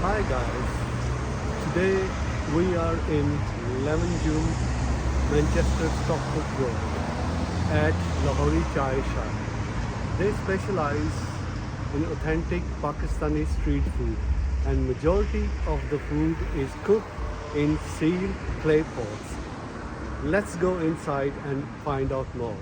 Hi guys, today we are in 11 June Manchester Stockport Road at Lahori Shai. They specialize in authentic Pakistani street food and majority of the food is cooked in sealed clay pots. Let's go inside and find out more.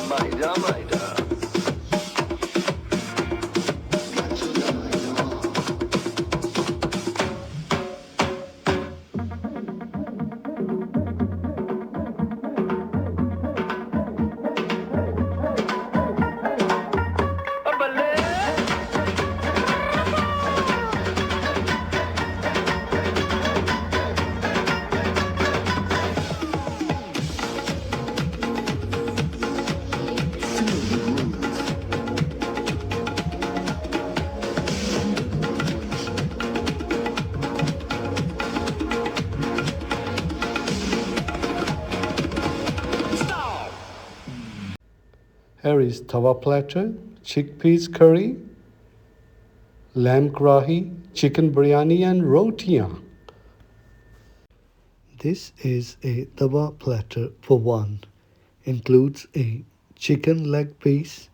Maida, Maida. Here is tawa platter, chickpeas curry, lamb karahi, chicken biryani and rotiyan. This is a tawa platter for one. Includes a chicken leg piece,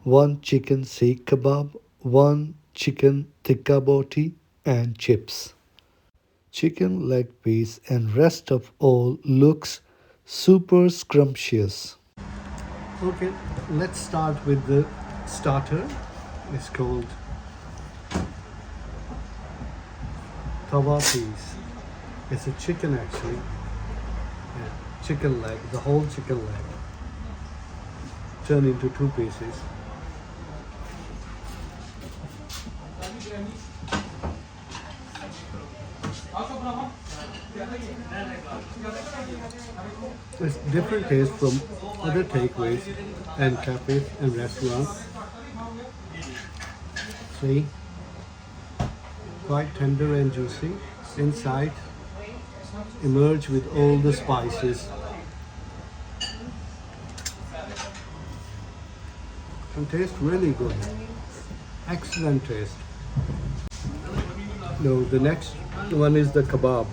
one chicken seekh kebab, one chicken tikka boti and chips. Chicken leg piece and rest of all looks super scrumptious. Okay, let's start with the starter. It's called tawa piece. It's a chicken actually. Yeah, chicken leg, the whole chicken leg. Turn into two pieces. It's different taste from other takeaways and cafes and restaurants. See, quite tender and juicy. Inside, emerge with all the spices. And taste really good. Excellent taste. No, the next one is the kebab.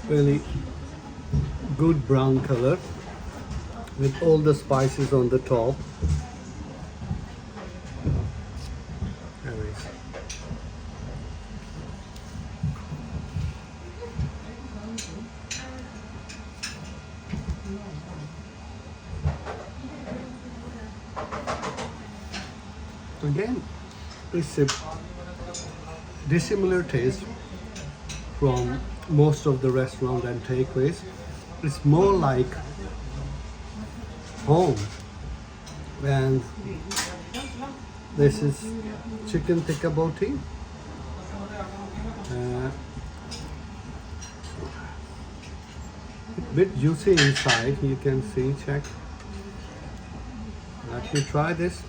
Really good brown color with all the spices on the top. There is. Again, it's a dissimilar taste from most of the restaurant and takeaways. It's more like home. And this is chicken tikka boti. Bit juicy inside, you can see, check. Let me try this.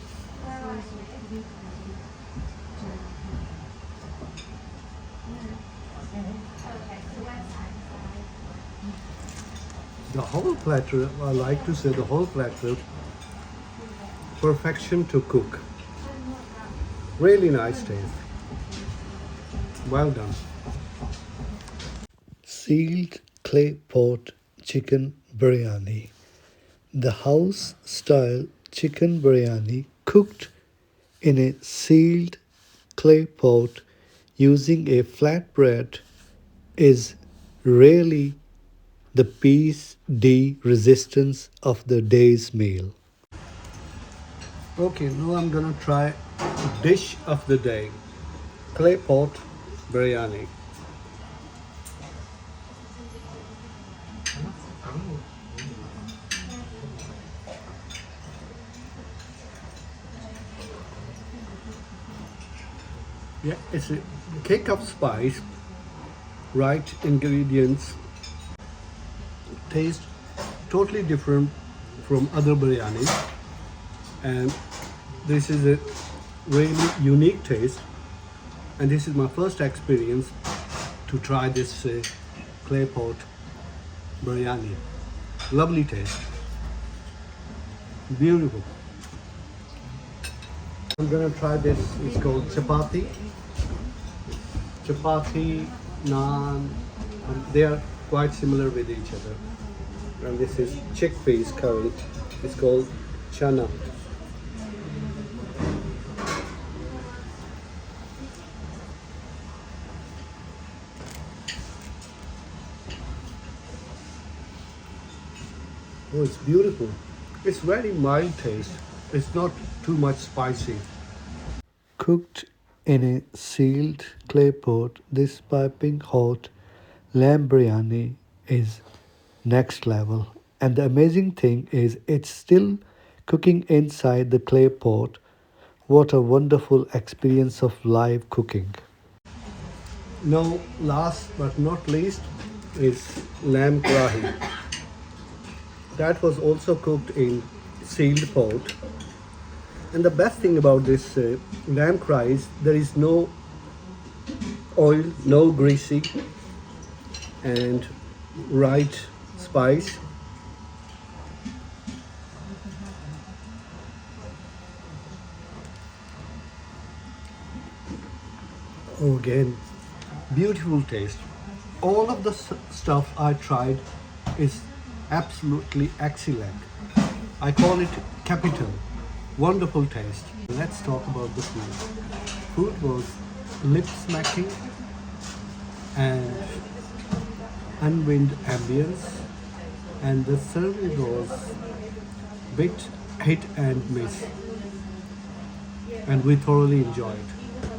The whole platter, I like to say the whole platter, perfection to cook. Really nice taste. Well done. Sealed clay pot chicken biryani. The house style chicken biryani cooked in a sealed clay pot using a flatbread is really the piece de resistance of the day's meal. Okay, now I'm gonna try dish of the day. Clay pot biryani. Yeah, it's a kick of spice, right ingredients, taste totally different from other biryanis, and this is a really unique taste. And this is my first experience to try this clay pot biryani. Lovely taste, beautiful. I'm gonna try this. It's called chapati. Chapati, naan, they are quite similar with each other. And this is chickpeas curry. It's called chana. Oh, it's beautiful. It's very mild taste. It's not too much spicy. Cooked in a sealed clay pot, this piping hot lamb biryani is next level. And the amazing thing is, it's still cooking inside the clay pot. What a wonderful experience of live cooking! Now, last but not least, is lamb karahi. That was also cooked in sealed pot. And the best thing about this lamb karahi is there is no oil, no greasy, and right spice. Oh, again, beautiful taste. All of the stuff I tried is absolutely excellent. I call it capital. Wonderful taste. Let's talk about the food. Food was lip smacking and unwind ambience, and the serving was bit hit and miss, and we thoroughly enjoyed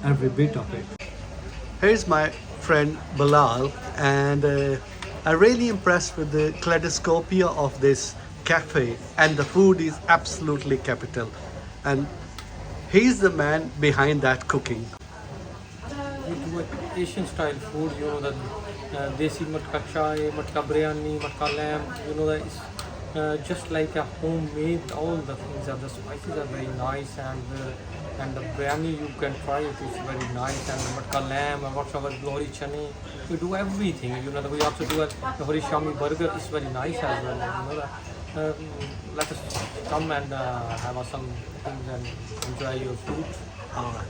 every bit of it. Here's my friend Bilal, and I'm really impressed with the kaleidoscopia of this cafe, and the food is absolutely capital. And he's the man behind that cooking. We do a Asian style food, you know, that desi matka chai, matka biryani, matka lamb, you know, that it's just like a homemade. All the things are, the spices are very nice, and the biryani you can try it, it's very nice, and the matka lamb and whatsoever Lahori chane, we do everything, you know. We also do a Lahori shami burger, it's very nice as well, you know. Um, Let us come and have some things and enjoy your food.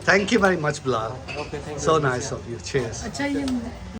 Thank you very much, Bilal. Okay, thank you So very much. nice of you. Cheers. अच्छा ये